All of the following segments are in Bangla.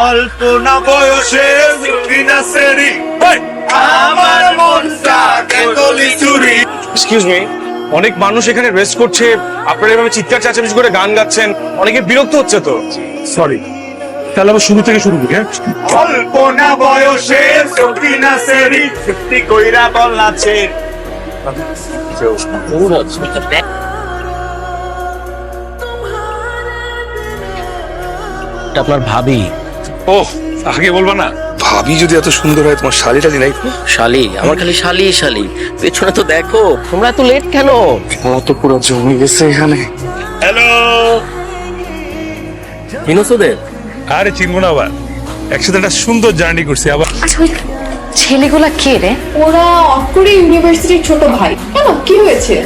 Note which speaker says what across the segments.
Speaker 1: অল্প না বয়সে বিনাশেরি আমার মনটা কেতলি চুরি। এক্সকিউজ মি, অনেক মানুষ এখানে রেস্ট করছে, আপনারা এভাবে চিৎকার চেঁচামেচি করে গান গাচ্ছেন, অনেকে বিরক্ত হচ্ছে তো। সরি, তাহলে আবার শুরু থেকে শুরু করি। অল্প না বয়সে বিনাশেরি সত্যি কইরা বলনাছে।
Speaker 2: আপনার ভাবি।
Speaker 1: ওহ, আগে বলবা না? ভাবি যদি এত সুন্দর হয়, তোমার শালি টালি নাই?
Speaker 2: শালি? আমার খালি শালি শালি, পেছনে তো দেখো। তোমরা এত লেট কেন?
Speaker 1: আমার তো পুরো জমে গেছে এখানে। হ্যালো
Speaker 2: বিনোসদের।
Speaker 3: আরে চিনবো না আবার, একসাথে একটা সুন্দর জার্নি করছি আবার।
Speaker 4: আচ্ছা, ওই ছেলেগুলা কে রে?
Speaker 5: ওরা অক্ষরে ইউনিভার্সিটির ছোট ভাই। কেন, কি হয়েছে?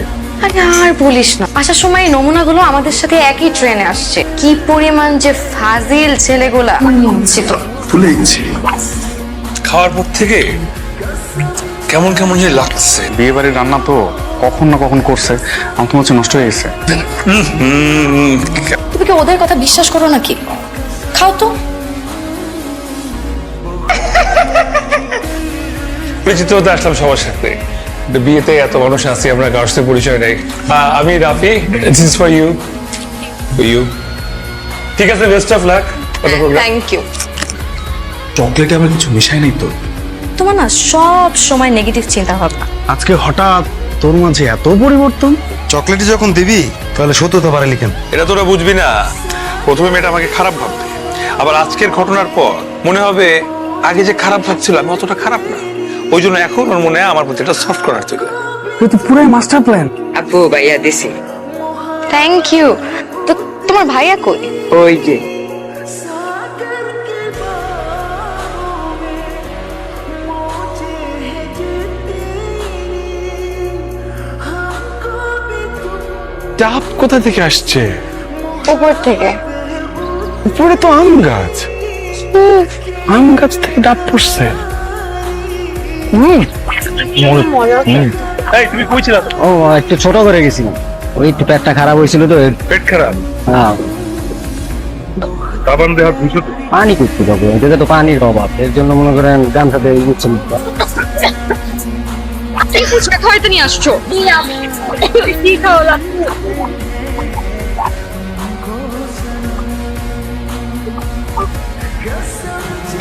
Speaker 4: আরে আর বলিস না, আসার সময় এই নমুনাগুলো আমাদের সাথে একই ট্রেনে আসছে। কি পরিমাণ যে ফাজিল ছেলেগুলা।
Speaker 1: ভুলে গেছি। খাওয়ার পর থেকে কেমন কেমন যে লাগছে।
Speaker 6: বিয়ে বাড়ির রান্না তো কখন না কখন করছে, আমার তো হচ্ছে নষ্ট হয়ে গেছে।
Speaker 4: তুমি কি ওদের কথা বিশ্বাস করো নাকি? খাও তো।
Speaker 3: পরিচিত হতে আসলাম সবার সাথে, বিয়েতে এত মানুষ আসছি, আমরা কারোর সাথে পরিচয় নেই। আমি Rafi, this is for you. You ঠিক আছে, best of luck.
Speaker 4: Thank you.
Speaker 1: চকলেটে আবার কিছু মিশাই নাই তো?
Speaker 4: তোমার না সব সময় নেগেটিভ চিন্তা ভাবনা।
Speaker 6: আজকে হঠাৎ তোর মাঝে এত পরিবর্তন?
Speaker 7: চকলেটে যখন দিবি তাহলে সত্য তো পারে লিখেন।
Speaker 3: এটা তোরা বুঝবি না। প্রথমে মেয়েটা আমাকে খারাপ ভাববে, আবার আজকের ঘটনার পর মনে হবে আগে যে খারাপ ভাবছিল আমি অতটা খারাপ না। ওই জন্য এখন ওর মনে আমার প্রতি একটা সফট করার চলে।
Speaker 6: তুই তো পুরাই মাস্টার প্ল্যান।
Speaker 8: আপু ভাইয়া দিছি।
Speaker 4: Thank you. তো তোমার ভাইয়া কই?
Speaker 8: ওই যে
Speaker 3: ডাব কোথা থেকে আসছে?
Speaker 4: উপর থেকে।
Speaker 3: উপরে তো আম গাছ, আম গাছ থেকে ডাব পড়ছে। এই তুমি কই ছিলা?
Speaker 2: ও একটু ছোট করে গেছিলাম, ওই একটু পেটটা খারাপ হয়েছিল তো।
Speaker 3: পেট খারাপ?
Speaker 2: হ্যাঁ,
Speaker 3: সাবান দেওয়া ধুইছো তো?
Speaker 2: পানি করতে যাবো, এদিকে তো পানির অভাব, এর জন্য মনে করেন গান সাথে বুঝছেন।
Speaker 4: এই ফুচকা খাওয়াইতে নিয়ে আসছো? কি খাওয়ালাম?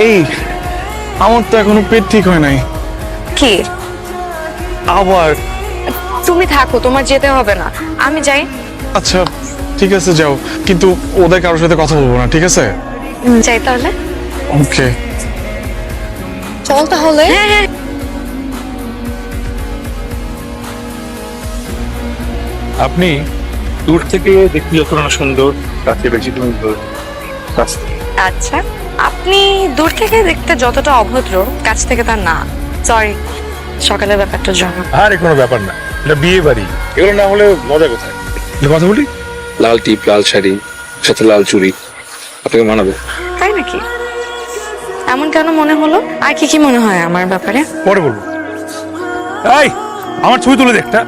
Speaker 6: এই আমার তো এখনো পেট ঠিক হয় নাই।
Speaker 4: কি?
Speaker 6: আবার?
Speaker 4: তুমি থাকো, তোমার যেতে হবে না, আমি যাই।
Speaker 6: আচ্ছা ঠিক আছে যাও, কিন্তু ওদের কারোর সাথে কথা বলবো না, ঠিক আছে?
Speaker 4: যাই তাহলে।
Speaker 6: ওকে
Speaker 4: চল তাহলে। হ্যাঁ হ্যাঁ।
Speaker 3: আপনি দূর থেকে দেখতে যতটা না সুন্দর, কাছে বেশি সুন্দর।
Speaker 4: আচ্ছা, আপনি দূর থেকে দেখতে যতটা অভদ্র, কাছ থেকে তা না। সরি, সকালের ব্যাপারটা জানো।
Speaker 3: আরে কোনো ব্যাপার না, এটা বিয়ে বাড়ি, এগুলো না হলে মজা কোথায়? কথা বলি। লাল টিপ, লাল শাড়ি, সাথে লাল চুড়ি, আপনাকে মানাবে।
Speaker 4: তাই নাকি? এমন কেন মনে হলো? আর কি কি মনে হয় আমার ব্যাপারে?
Speaker 3: পরে বলবো। এই আমার ছবি তুলে দেখটা।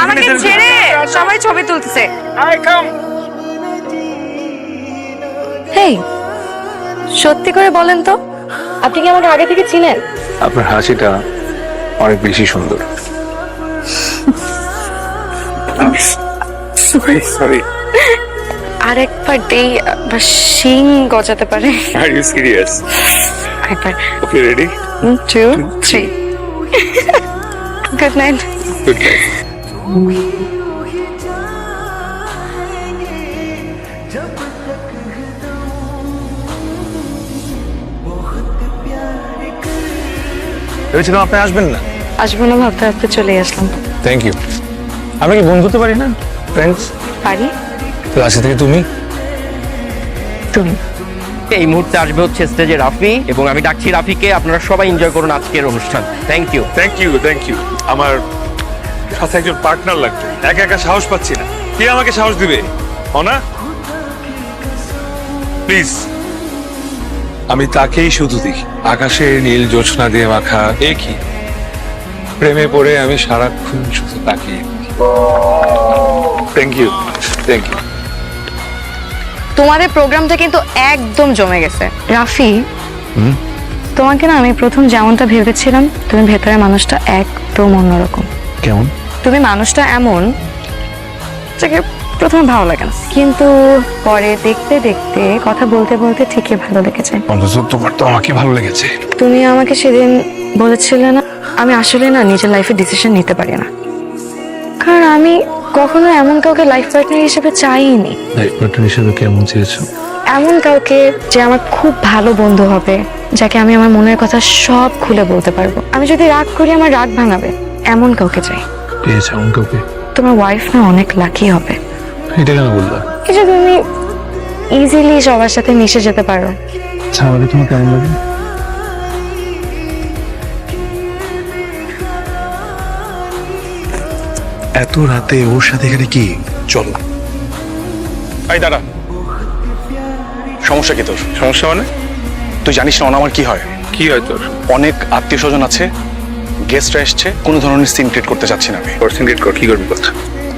Speaker 4: আমাকে ছেড়ে সবাই ছবি তুলতেছে। হেই, সত্যি করে বলেন তো, আপনি কি আমাকে আগে থেকে চিনেন?
Speaker 3: আপনার হাসিটা অনেক বেশি সুন্দর। সরি।
Speaker 4: আরেকবার দেই, বা শিং গজাতে পারে।
Speaker 3: Are you serious?
Speaker 4: একবার।
Speaker 3: ওকে, ready?
Speaker 4: 2, 3। Good night.
Speaker 3: Good night. ভেবেছিলাম আপনি আসবেন না।
Speaker 4: আসবো না ভাবতে ভাবতে চলে আসলাম।
Speaker 3: Thank you. আমরা কি বন্ধু হতে পারি না? ফ্রেন্ডস
Speaker 4: পারি।
Speaker 3: তাহলে আজকে থেকে তুমি।
Speaker 2: এই মুহূর্তে আসবে হচ্ছে স্টেজে রাফি, এবং আমি ডাকছি রাফিকে। আপনারা সবাই এনজয় করুন আজকের অনুষ্ঠান। Thank you.
Speaker 3: Thank you, thank you. আমার সাথে একজন পার্টনার লাগবে, একা একা সাহস পাচ্ছি না। কে আমাকে সাহস দিবে? অনা, প্লিজ। আমি তাকেই শুধু দেখি, আকাশে নীল জোছনা দিয়ে মাখা। একই প্রেমে পড়ে আমি সারাক্ষণ শুধু তাকিয়ে। Thank you, thank you.
Speaker 4: তোমাদের প্রোগ্রামটা কিন্তু একদম জমে গেছে। রাফি, তোমাকে না আমি প্রথম যেমনটা ভেবেছিলাম, তুমি ভেতরে মানুষটা একদম অন্যরকম।
Speaker 6: কেমন?
Speaker 4: তুমি মানুষটা এমন যাকে প্রথমে ভালো লাগে না, কিন্তু পরে দেখতে দেখতে কথা বলতে বলতে ঠিকই ভালো লেগেছে।
Speaker 6: অন্তত তোমার তো আমাকে ভালো লেগেছে।
Speaker 4: তুমি আমাকে সেদিন বলেছিলে না, আমি আসলে না নিজের লাইফে ডিসিশন নিতে পারি না, কারণ আমি কখনো এমন কাউকে লাইফ পার্টনার হিসেবে চাইনি।
Speaker 6: লাইফ পার্টনার হিসেবে কেমন চেয়েছো?
Speaker 4: এমন কাউকে যে আমার খুব ভালো বন্ধু হবে, যাকে আমি আমার মনের কথা সব খুলে বলতে পারবো। আমি যদি রাগ করি আমার রাগ ভাঙাবে, এমন কাউকে চাই।
Speaker 6: পেয়েছো এমন কাউকে?
Speaker 4: তোমার ওয়াইফ না অনেক লাকি হবে।
Speaker 6: এটা কেন বললা?
Speaker 4: এই যে তুমি ইজিলি সবার সাথে মিশে যেতে পারো।
Speaker 6: আচ্ছা, আমাকে তোমার কেমন লাগে? এত রাতে ওর সাথে এখানে কি? চলো।
Speaker 1: এই দাঁড়া, সমস্যা কি তোর?
Speaker 3: সমস্যা মানে?
Speaker 1: তুই জানিস না আমার কি হয়?
Speaker 3: কি হয় তোর?
Speaker 1: অনেক আত্মীয় স্বজন আছে, গেস্টরা এসছে, কোনো ধরনের সিন ক্রিয়েট করতে চাচ্ছি না আমি।
Speaker 3: পার্সেন্টেজ কর, কি করবি কথা?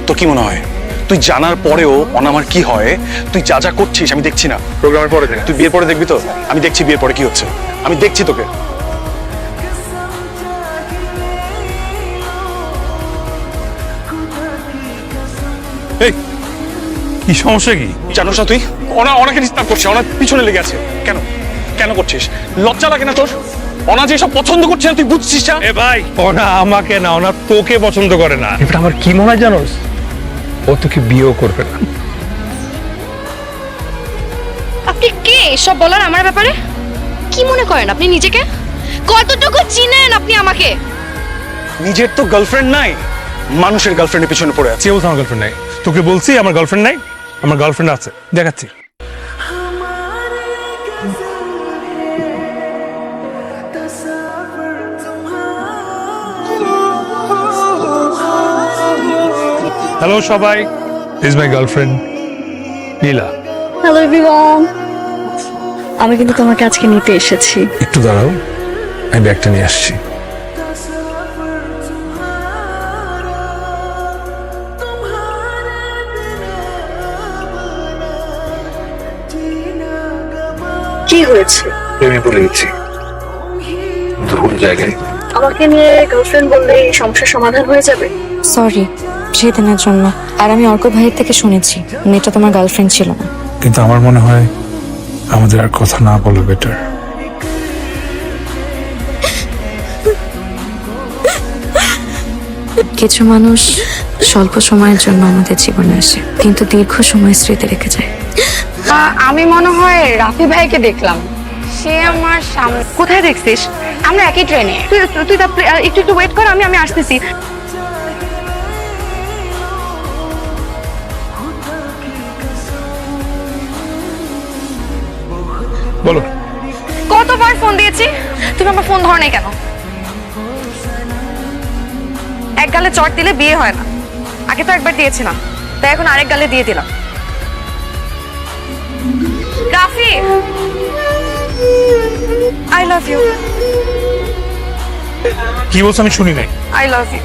Speaker 1: তো কি মনে হয় তুই জানার পরেও আমার কি হয়? তুই যা যা করছিস আমি দেখছি না।
Speaker 3: প্রোগ্রামের পরে দেখ।
Speaker 1: তুই বিয়ের পরে দেখবি তো? আমি দেখছি বিয়ের পরে কি হচ্ছে, আমি দেখছি তোকে।
Speaker 3: এই কি সমস্যা কি?
Speaker 1: জানোস না তুই অনাকে ডিস্টার্ব করছিস, ওনার পিছনে লেগে আছে। কেন কেন করছিস? লজ্জা লাগে না তোর? অনা যে সব পছন্দ করছে না তুই বুঝছিস না?
Speaker 3: এ ভাই, ওনা আমাকে না, ওনা তোকে পছন্দ করে না।
Speaker 6: এটা আমার কি মনে হয় জানোস? ও তোকে বিয়েও করবে না।
Speaker 9: আপনি কে সব বলার আমার ব্যাপারে? কি মনে করেন আপনি নিজেকে? কতটুকু চিনেন আপনি আমাকে?
Speaker 1: নিজের তো গার্লফ্রেন্ড নাই, মানুষের গার্লফ্রেন্ডের পিছনে পড়ে আছে।
Speaker 3: কেউ আমার গার্লফ্রেন্ড নাই। তোকে বলছি আমার গার্লফ্রেন্ড নাই, আমার গার্লফ্রেন্ড আছে, দেখাচ্ছি। হ্যালো সবাই, is my girlfriend Nila.
Speaker 4: Hello everyone, আমি কিন্তু তোমাকে আজকে নিতে এসেছি।
Speaker 6: একটু দাঁড়াও, আমি ব্যাগটা নিয়ে আসছি।
Speaker 4: কি হয়েছে?
Speaker 6: প্রেমে পড়ে গেছি, ভুল জায়গায়।
Speaker 4: আমাকে নিয়ে গার্লফ্রেন্ড বললে এই সমস্যার সমাধান হয়ে যাবে। সরি সেদিনের জন্য। আর আমি অর্ক ভাইয়ের থেকে শুনেছি মেয়েটা তোমার গার্লফ্রেন্ড ছিল না।
Speaker 6: কিন্তু আমার মনে হয় আমাদের আর কথা না বলা বেটার।
Speaker 4: কিছু মানুষ স্বল্প সময়ের জন্য আমাদের জীবনে আসে, কিন্তু দীর্ঘ সময় স্মৃতি রেখে যায়। আমি মনে হয় রাফি ভাইকে দেখলাম, সে আমার সামনে। কোথায় দেখছিস? আমরা একই ট্রেনে। তুই একটু একটু ওয়েট কর, আমি আসতেছি।
Speaker 3: বলো।
Speaker 4: কতবার ফোন দিয়েছি, তুমি আমার ফোন ধরো নাই কেন? এক গালে চট দিলে বিয়ে হয় না। আগে তো একবার দিয়েছিলাম, তাই এখন আরেক গালে দিয়ে দিলাম। Rafi, I love you.
Speaker 3: কি বলছো আমি শুনি নাই।
Speaker 4: I love you.